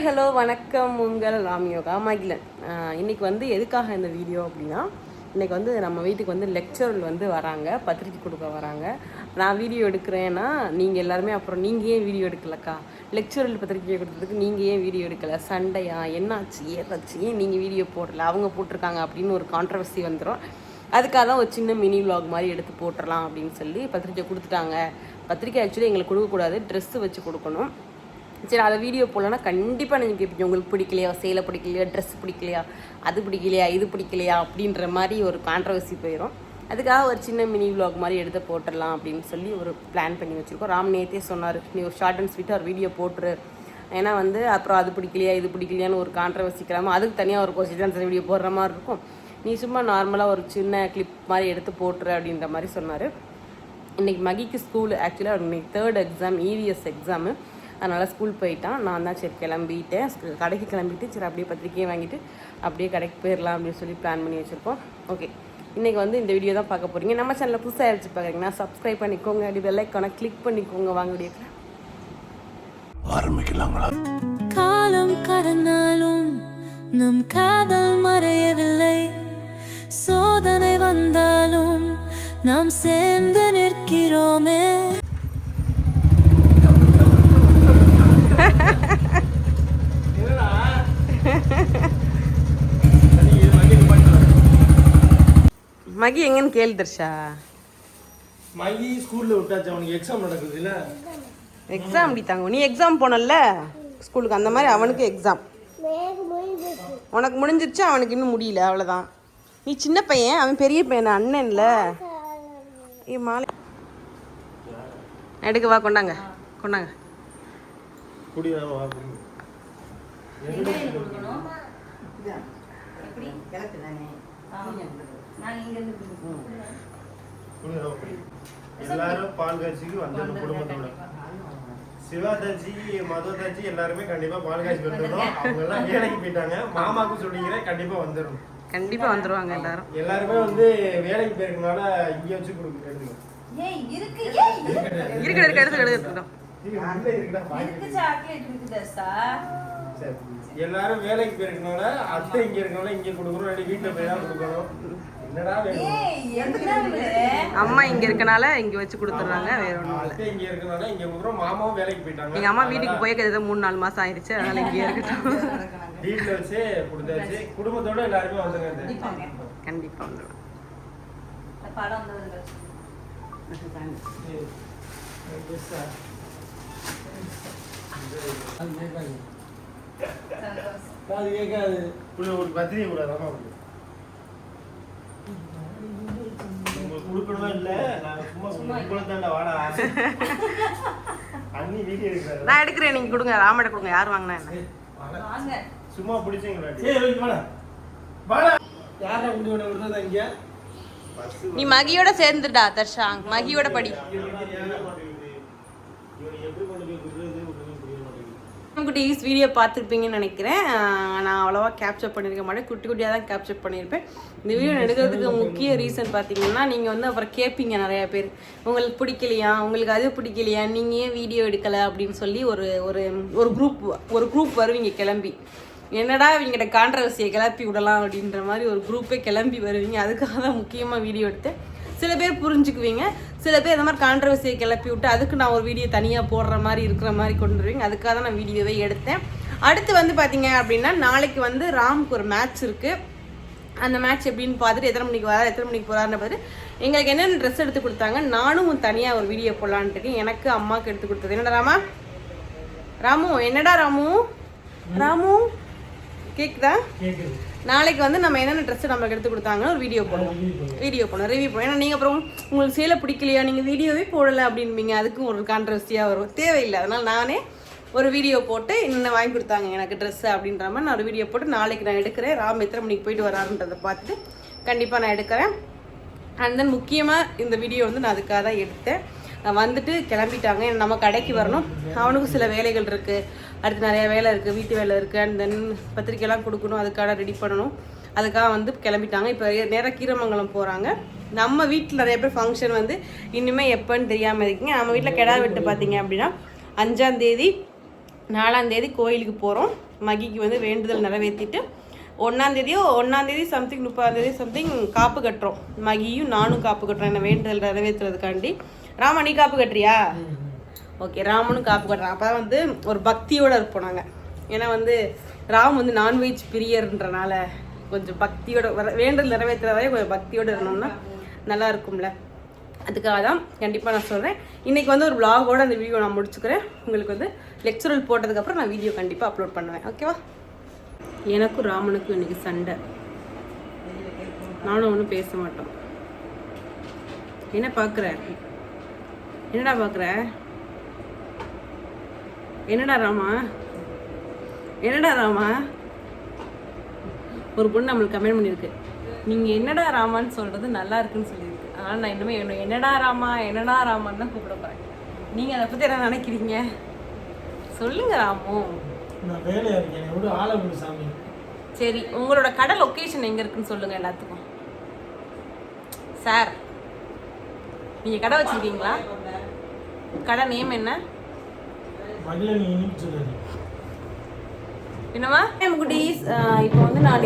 Hello வணக்கம், உங்கள் ராம்யோகா மகிழன். இன்றைக்கி வந்து எதுக்காக இந்த வீடியோ அப்படின்னா, இன்றைக்கி வந்து நம்ம வீட்டுக்கு வந்து லெக்சரர் வந்து வராங்க, பத்திரிக்கை கொடுக்க வராங்க. நான் வீடியோ எடுக்கிறேன்னா நீங்கள் எல்லாருமே அப்புறம் நீங்கள் ஏன் வீடியோ எடுக்கலக்கா, லெக்சரர் பத்திரிக்கை கொடுத்ததுக்கு நீங்கள் ஏன் வீடியோ எடுக்கலை, சண்டையா என்னாச்சு ஏதாச்சு, ஏன் நீங்கள் வீடியோ போடல, அவங்க போட்டிருக்காங்க அப்படின்னு ஒரு கான்ட்ரவர்சி வந்துடும். அதுக்காக தான் ஒரு சின்ன மினி விலாக் மாதிரி எடுத்து போட்டுடலாம் அப்படின்னு சொல்லி பத்திரிக்கை கொடுத்துட்டாங்க. பத்திரிக்கை ஆக்சுவலி எங்களுக்கு கொடுக்கக்கூடாது, ட்ரெஸ்ஸு வச்சு கொடுக்கணும். சரி, அதை வீடியோ போடலன்னா கண்டிப்பாக நீங்கள் கேட்பீங்க, உங்களுக்கு பிடிக்கலையா, சேலை பிடிக்கலையா, ட்ரெஸ் பிடிக்கலையா, அது பிடிக்கலையா, இது பிடிக்கலையா அப்படின்ற மாதிரி ஒரு கான்ட்ரவர்சி போயிடும். அதுக்காக ஒரு சின்ன மினி விலாக் மாதிரி எடுத்து போட்டுடலாம் அப்படின்னு சொல்லி ஒரு பிளான் பண்ணி வச்சுருக்கோம். ராம் நேத்தே சொன்னார், நீ ஒரு ஷார்ட் அண்ட் ஸ்வீட்டாக ஒரு வீடியோ போட்டுரு, ஏன்னா வந்து அப்புறம் அது பிடிக்கலையா இது பிடிக்கலையான்னு ஒரு கான்ட்ரவர்சிக்கலாமல் அதுக்கு தனியாக ஒரு கொஸ்டின் வீடியோ போடுற மாதிரி இருக்கும். நீ சும்மா நார்மலாக ஒரு சின்ன கிளிப் மாதிரி எடுத்து போட்டுரு அப்படின்ற மாதிரி சொன்னார். இன்றைக்கி மகிக்கு ஸ்கூல் ஆக்சுவலாக இன்றைக்கி 3rd எக்ஸாம், EVS எக்ஸாமு. அதனால் ஸ்கூல் போயிட்டான். நான் தான் சரி கிளம்பிட்டேன், கடைக்கு கிளம்பிட்டு சரி அப்படியே பத்திரிக்கையை வாங்கிட்டு அப்படியே கடைக்கு போயிடலாம் அப்படின்னு சொல்லி பிளான் பண்ணி வச்சுருக்கோம். ஓகே, இன்றைக்கி வந்து இந்த வீடியோ தான் பார்க்க போகிறீங்க. நம்ம சேனலில் புதுசாக ஆயிடுச்சு பார்க்குறீங்கன்னா சப்ஸ்கிரைப் பண்ணிக்கோங்க, அப்படி பெல் ஐக்கானை கிளிக் பண்ணிக்கோங்க. வாங்க வீடியோக்கு ஆரம்பிக்கலாங்களா? காலம் கடந்தாலும் நம் காதல் மறையவில்லை, சோதனை வந்தாலும் நாம் சேர்ந்து நிற்கிறோமே. மகி எங்கன்னு கேள்வி தர்ஷா. மகி ஸ்கூல்ல விட்டாச்சு, அவனுக்கு எக்ஸாம் நடக்குது இல்ல. எக்ஸாம் முடித்தாங்க, நீ எக்ஸாம் போனல ஸ்கூலுக்கு, அந்த மாதிரி அவனுக்கு எக்ஸாம். உனக்கு முடிஞ்சிருச்சு, அவனுக்கு இன்னும் முடியல, அவ்வளோதான். நீ சின்ன பையன், அவன் பெரிய பையன், அண்ணன்ல. மாலை எடுக்க வா, கொண்டாங்க கொண்டாங்க. எல்லாரும் பால் காட்சிக்கு வந்தது குடும்பத்தோட. சிவாதாச்சி மதுதாச்சி எல்லாருமே கண்டிப்பா பால் காட்சி வந்துடணும். அவங்க எல்லாம் வேலைக்கு போயிட்டாங்க. மாமாவுக்கு சொல்லிக்கிறேன், கண்டிப்பா வந்துடணும். கண்டிப்பா வந்துருவாங்க எல்லாரும். எல்லாருமே வந்து வேலைக்கு போயிருக்கனால இங்க வச்சு கொடுக்க எடுத்துக்கணும். எல்லாரும் வேலைக்கு போயிருக்கனால அத்தை இங்க இருக்கனால இங்க கொடுக்கணும், வீட்டுல போய் தான் கொடுக்கணும். அம்மா இங்க இருக்கனால இங்க வச்சு கொடுத்துறாங்க, வேற ஒண்ணும் இல்ல. இங்க இருக்கனால இங்க கொடுக்குறோம். மாமாவும் வேலைக்கு போயிட்டாங்க. எங்க அம்மா வீட்டுக்கு போய் 3-4 மாசம் ஆயிடுச்சு, அதனால இங்கே இருக்கட்டும். வீட்டுல வச்சு கொடுத்தாச்சு. குடும்பத்தோட எல்லாருமே வந்துருங்க, கண்டிப்பா வந்துடும். ஒரு பத்திரிகை கூடாதாமா கொடுக்கணும் இல்ல. நான் சும்மா வாடா அண்ணி வீடியோ எடுக்கிறாரு. நான் எடுக்கிறேன், நீங்க கொடுங்க, ராமட கொடுங்க. யார் வாங்கினா என்ன, சும்மா பிடிச்சீங்களா? யாரா கொடுத்தா இங்க நீ மகியோட சேர்ந்துடா தர்ஷா, மகியோட படி. குட்டீஸ் வீடியோ பார்த்துருப்பீங்கன்னு நினைக்கிறேன். நான் அவ்வளோவா கேப்சர் பண்ணியிருக்க மாட்டேன், குட்டி குட்டியாக தான் கேப்சர் பண்ணியிருப்பேன். இந்த வீடியோ எடுக்கிறதுக்கு முக்கிய ரீசன் பார்த்தீங்கன்னா, நீங்கள் வந்து அப்புறம் கேட்பீங்க நிறையா பேர், உங்களுக்கு பிடிக்கலையா, உங்களுக்கு அது பிடிக்கலையா, நீங்கள் ஏன் வீடியோ எடுக்கலை அப்படின்னு சொல்லி ஒரு ஒரு ஒரு குரூப் வருவீங்க கிளம்பி. என்னடா இவங்கிட்ட கான்ட்ரவர்சியை கிளப்பி விடலாம் அப்படின்ற மாதிரி ஒரு குரூப்பே கிளம்பி வருவீங்க. அதுக்காக தான் முக்கியமாக வீடியோ எடுத்தேன். சில பேர் புரிஞ்சுக்குவீங்க, சில பேர் இந்த மாதிரி கான்ட்ரவர்சியை கிளப்பி விட்டு அதுக்கு நான் ஒரு வீடியோ தனியாக போடுற மாதிரி இருக்கிற மாதிரி கொண்டு வருவீங்க. அதுக்காக தான் நான் வீடியோவே எடுத்தேன். அடுத்து வந்து பார்த்தீங்க அப்படின்னா, நாளைக்கு வந்து ராமுக்கு ஒரு மேட்ச் இருக்குது. அந்த மேட்ச் எப்படின்னு பார்த்துட்டு எத்தனை மணிக்கு வராரு, எத்தனை மணிக்கு போகிறாருன்னு பார்த்துட்டு எங்களுக்கு என்னென்ன ட்ரெஸ் எடுத்து கொடுத்தாங்க, நானும் தனியாக ஒரு வீடியோ போடலான்ட்டு இருக்கேன். எனக்கு அம்மாவுக்கு எடுத்து கொடுத்தது. என்னடா ராமு என்னடா ராமு கேக்குதா? நாளைக்கு வந்து நம்ம என்னென்ன ட்ரெஸ் நம்மளுக்கு எடுத்து கொடுத்தாங்கன்னு ஒரு வீடியோ போடுவோம், ரிவ்யூ பண்ணுவோம். ஏன்னா நீங்கள் அப்புறம் உங்களுக்கு சேலை பிடிக்கலையா, நீங்கள் வீடியோவே போடலை அப்படின்பீங்க, அதுக்கும் ஒரு கான்ட்ரவர்சியாக வரும், தேவையில்லை. அதனால் நானே ஒரு வீடியோ போட்டு இன்னும் வாங்கி கொடுத்தாங்க எனக்கு ட்ரெஸ்ஸு அப்படின்ற மாதிரி நான் ஒரு வீடியோ போட்டு நாளைக்கு நான் எடுக்கிறேன். ராம் எத்தனை மணிக்கு போயிட்டு வராருன்றதை பார்த்துட்டு கண்டிப்பாக நான் எடுக்கிறேன். அண்ட் தென் முக்கியமாக இந்த வீடியோ வந்து நான் அதுக்காக தான் எடுத்தேன். வந்துட்டு கிளம்பிட்டாங்க, நம்ம கடைக்கு வரணும், அவனுக்கும் சில வேலைகள் இருக்குது, அடுத்து நிறையா வேலை இருக்குது, வீட்டு வேலை இருக்குது, அண்ட் தென் பத்திரிக்கைலாம் கொடுக்கணும், அதுக்காக ரெடி பண்ணணும். அதுக்காக வந்து கிளம்பிட்டாங்க. இப்போ நேராக கீரமங்கலம் போகிறாங்க. நம்ம வீட்டில் நிறைய பேர் ஃபங்க்ஷன் வந்து இன்னுமே எப்போன்னு தெரியாமல் இருக்கீங்க. நம்ம வீட்டில் கிடா வெட்டு பார்த்தீங்க அப்படின்னா 5ஆம் தேதி 4ஆம் தேதி கோயிலுக்கு போகிறோம். மகிக்கு வந்து வேண்டுதல் நிறைவேற்றிட்டு 1ஆம் தேதி சம்திங் 30ஆம் தேதி சம்திங் காப்பு கட்டுறோம். மகியும் நானும் காப்பு கட்டுறோம். என்ன வேண்டுதல் நிறைவேற்றுறதுக்காண்டி. ராமா நீ காப்பு கட்டுறியா? ஓகே, ராமனும் காப்பு கட்டுறான். அப்போ வந்து ஒரு பக்தியோடு இருப்போம் நாங்கள். ஏன்னா வந்து ராம் வந்து நான்வெஜ் பிரியர்ன்றனால கொஞ்சம் பக்தியோட வேண்டுதல் நிறைவேற்றுறதாவே கொஞ்சம் பக்தியோடு இருந்தோம்னா நல்லா இருக்கும்ல. அதுக்காக தான் கண்டிப்பாக நான் சொல்கிறேன். இன்றைக்கி வந்து ஒரு vlog-ஓட அந்த வீடியோ நான் முடிச்சுக்கிறேன். உங்களுக்கு வந்து லெக்சரல் போட்டதுக்கப்புறம் நான் வீடியோ கண்டிப்பாக அப்லோட் பண்ணுவேன். ஓகேவா? எனக்கும் ராமனுக்கும் இன்றைக்கி சண்டை. நானும் ஒன்றும் பேச மாட்டோம். என்ன பார்க்குற? என்னடா பார்க்குற? என்னடா ராமா? என்னடா ராமா? ஒரு பொண்ணு நம்மளுக்கு கமெண்ட் பண்ணியிருக்கு, நீங்கள் என்னடா ராமான்னு சொல்கிறது நல்லா இருக்குன்னு சொல்லியிருக்கு. அதனால் நான் இன்னுமே என்னடா ராமா என்னடா ராமான்னு தான் கூப்பிட போகிறேன். நீங்கள் அதை பற்றி என்ன நினைக்கிறீங்க சொல்லுங்க ராமு. நான் வேலையா இருக்கேன், எவ்வளோ ஆளை விடு சாமி. சரி, உங்களோட கடை லொக்கேஷன் எங்கே இருக்குன்னு சொல்லுங்கள் எல்லாத்துக்கும். சார், நீங்கள் கடை வச்சுருக்கீங்களா? கடை நேம் என்ன? என்னவா குட்டீஸ்? இப்போ வந்து நான்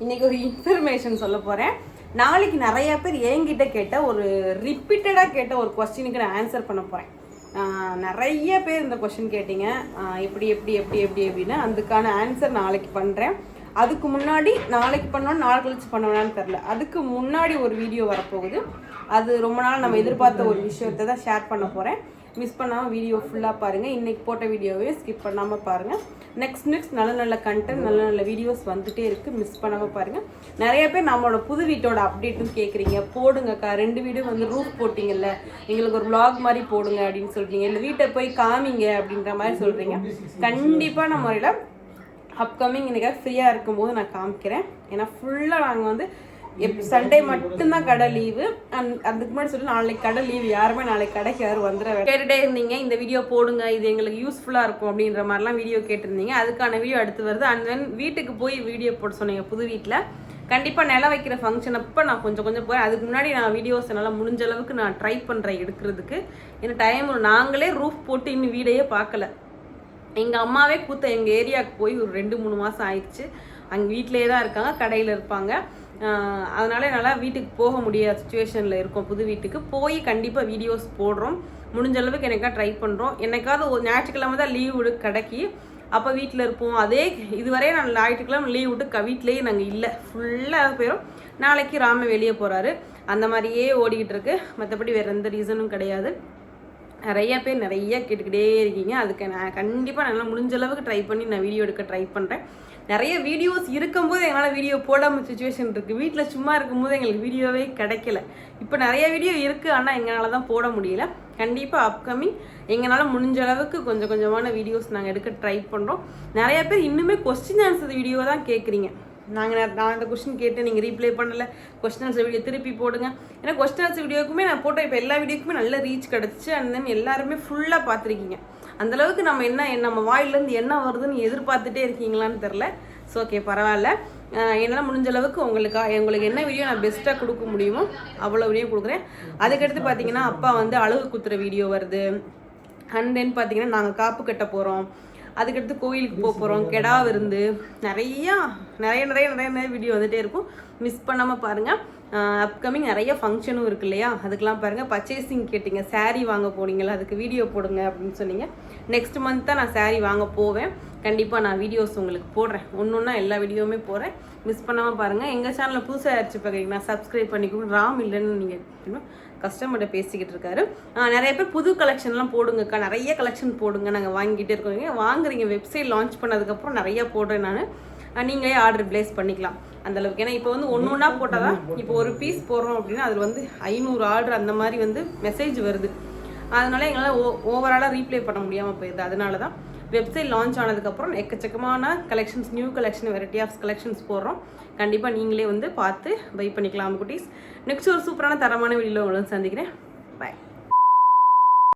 இன்னைக்கு ஒரு இன்ஃபர்மேஷன் சொல்ல போகிறேன். நாளைக்கு நிறைய பேர் என்கிட்ட கேட்ட ஒரு ரிப்பீட்டடாக கேட்ட ஒரு கொஸ்டினுக்கு நான் ஆன்சர் பண்ண போகிறேன். நிறைய பேர் இந்த கொஸ்டின் கேட்டீங்க, எப்படி அப்படின்னு. அதுக்கான ஆன்சர் நாளைக்கு பண்ணுறேன். அதுக்கு முன்னாடி நாளைக்கு பண்ணோம், நாளை கழிச்சு பண்ணுவேன்னு தெரில. அதுக்கு முன்னாடி ஒரு வீடியோ வரப்போகுது. அது ரொம்ப நாள் நம்ம எதிர்பார்த்த ஒரு விஷயத்தை தான் ஷேர் பண்ண போகிறேன். மிஸ் பண்ணாமல் வீடியோ ஃபுல்லாக பாருங்கள். இன்றைக்கி போட்ட வீடியோவே ஸ்கிப் பண்ணாமல் பாருங்கள். நெக்ஸ்ட் நல்ல கண்டென்ட், நல்ல வீடியோஸ் வந்துகிட்டே இருக்குது. மிஸ் பண்ணாமல் பாருங்கள். நிறைய பேர் நம்மளோட புது வீட்டோட அப்டேட்டும் கேட்குறீங்க. போடுங்கக்கா, 2 வீடியோ வந்து ரூஃப் போட்டிங்கல்ல, எங்களுக்கு ஒரு vlog மாதிரி போடுங்க அப்படின்னு சொல்கிறீங்க. இல்லை வீட்டை போய் காமிங்க அப்படின்ற மாதிரி சொல்கிறீங்க. கண்டிப்பாக நம்ம முறையில் அப்கமிங் இன்றைக்கி ஃப்ரீயாக இருக்கும்போது நான் காமிக்கிறேன். ஏன்னா ஃபுல்லாக நாங்கள் வந்து சண்டே மட்டும்தான் கடை லீவு. அதுக்கு முன்னாடி சொல்லி நாளைக்கு கடை லீவு. யாருமே நாளைக்கு கடைக்கு யாரும் வந்துட கேட்டுகிட்டே இருந்தீங்க, இந்த வீடியோ போடுங்க, இது எங்களுக்கு யூஸ்ஃபுல்லாக இருக்கும் அப்படின்ற மாதிரிலாம் வீடியோ கேட்டிருந்தீங்க. அதுக்கான வீடியோ அடுத்து வருது. அண்ட் தென் வீட்டுக்கு போய் வீடியோ போட்டு சொன்னீங்க புது வீட்டில். கண்டிப்பாக நிலம் வைக்கிற ஃபங்க்ஷன் அப்போ நான் கொஞ்சம் போகிறேன். அதுக்கு முன்னாடி நான் வீடியோஸ் என்னால் முடிஞ்ச அளவுக்கு நான் ட்ரை பண்ணுறேன் எடுக்கிறதுக்கு. ஏன்னா டைம் நாங்களே ரூஃப் போட்டு இன்னும் வீடையே பார்க்கல. எங்கள் அம்மாவே எங்கள் ஏரியாவுக்கு போய் ஒரு 2-3 மாதம் ஆயிடுச்சு. அங்கே வீட்டிலே தான் இருக்காங்க, கடையில் இருப்பாங்க. அதனால என்னால் வீட்டுக்கு போக முடியாத சுச்சுவேஷனில் இருக்கோம். புது வீட்டுக்கு போய் கண்டிப்பாக வீடியோஸ் போடுறோம். முடிஞ்ச அளவுக்கு எனக்காக ட்ரை பண்ணுறோம். என்னைக்காவது ஒரு ஞாயிற்றுக்கிழமை தான் லீவ் விடு கடைக்கு, அப்போ வீட்டில் இருப்போம். அதே இதுவரையே நான் ஞாயிற்றுக்கிழமை லீவ் விட்டு வீட்டிலேயே நாங்கள் இல்லை, ஃபுல்லாக போயிடும். நாளைக்கு ராம வெளியே போகிறாரு. அந்த மாதிரியே ஓடிக்கிட்டு இருக்கு. மற்றபடி வேறு எந்த ரீசனும் கிடையாது. நிறைய பேர் நிறைய கேட்டுக்கிட்டே இருக்கீங்க. அதுக்கு நான் கண்டிப்பாக நல்லா முடிஞ்ச அளவுக்கு ட்ரை பண்ணி நான் வீடியோ எடுக்க ட்ரை பண்ணுறேன். நிறைய வீடியோஸ் இருக்கும்போது எங்களால் வீடியோ போடாமல் சுச்சுவேஷன் இருக்குது. வீட்டில் சும்மா இருக்கும்போது எங்களுக்கு வீடியோவே கிடைக்கல. இப்போ நிறைய வீடியோ இருக்குது, ஆனால் எங்களால் தான் போட முடியல. கண்டிப்பாக அப்கமிங் எங்களால் முடிஞ்ச அளவுக்கு கொஞ்சமான வீடியோஸ் நாங்கள் எடுக்க ட்ரை பண்ணுறோம். நிறைய பேர் இன்னுமே கொஸ்டின் ஆன்சர் வீடியோ தான் கேட்குறீங்க. நான் இந்த கொஸ்டின் கேட்டு நீங்கள் ரீப்ளை பண்ணலை, கொஸ்டின் ஆன்சர் வீடியோ திருப்பி போடுங்க. ஏன்னா கொஸ்டின் ஆன்சர் வீடியோக்குமே நான் போட்ட இப்போ எல்லா வீடியோக்குமே நல்ல ரீச் கிடச்சி. அண்ட் தென் எல்லாருமே ஃபுல்லாக பார்த்துருக்கீங்க. அந்தளவுக்கு நம்ம வாயிலேருந்து என்ன வருதுன்னு எதிர்பார்த்துட்டே இருக்கீங்களான்னு தெரில. ஸோ ஓகே, பரவாயில்ல. என்னால் முடிஞ்ச அளவுக்கு உங்களுக்கு என்ன வீடியோ நான் பெஸ்ட்டாக கொடுக்க முடியுமோ அவ்வளோ வீடியோ கொடுக்குறேன். அதுக்கடுத்து பார்த்தீங்கன்னா அப்பா வந்து அழகு குத்துற வீடியோ வருது. அண்ட் தென் பார்த்தீங்கன்னா நாங்கள் காப்பு கட்ட போகிறோம். அதுக்கடுத்து கோயிலுக்கு போகிறோம். கெடா விருந்து, நிறைய வீடியோ வந்துகிட்டே இருக்கும். மிஸ் பண்ணாமல் பாருங்கள். அப்கமிங் நிறைய ஃபங்க்ஷனும் இருக்கு இல்லையா, அதுக்கெலாம் பாருங்கள். பர்ச்சேசிங் கேட்டிங்க, சாரீ வாங்க போனீங்களா, அதுக்கு வீடியோ போடுங்க அப்படின்னு சொன்னீங்க. நெக்ஸ்ட் மந்த் தான் நான் சாரீ வாங்க போவேன். கண்டிப்பாக நான் வீடியோஸ் உங்களுக்கு போடுறேன். ஒன்றா எல்லா வீடியோவுமே போடுறேன். மிஸ் பண்ணாமல் பாருங்கள். எங்கள் சேனலில் புதுசாக ஆயிடுச்சு பார்க்குறீங்கன்னா சப்ஸ்கிரைப் பண்ணிக்கணும். ராம் இல்லைன்னு நீங்கள் கஸ்டமர்கிட்ட பேசிக்கிட்டு இருக்காரு. நிறைய பேர் புது கலெக்ஷன்லாம் போடுங்கக்கா, நிறைய கலெக்ஷன் போடுங்க, நாங்கள் வாங்கிட்டே இருக்கோங்க. வாங்குறீங்க. வெப்சைட் லான்ச் பண்ணதுக்கப்புறம் நிறையா போடுறேன் நான். நீங்களே ஆர்டர் பிளேஸ் பண்ணிக்கலாம் அந்தளவுக்கு. ஏன்னா இப்போ வந்து ஒன்றா போட்டால் தான், இப்போ ஒரு பீஸ் போடுறோம் அப்படின்னா அதில் வந்து 500 ஆர்டர் அந்த மாதிரி வந்து மெசேஜ் வருது. அதனால எங்களால் ஓவராலாக ரீப்ளே பண்ண முடியாமல் போயிடுது. அதனால தான் வெப்சைட் லான்ச் ஆனதுக்கப்புறம் எக்கச்சக்கமான collections, new collection, variety of collections போடுறோம். கண்டிப்பாக நீங்களே வந்து பார்த்து பை பண்ணிக்கலாம் குட்டீஸ். நெக்ஸ்ட் ஒரு சூப்பரான தரமான வீடியோவில் உங்களை சந்திக்கிறேன். பாய்.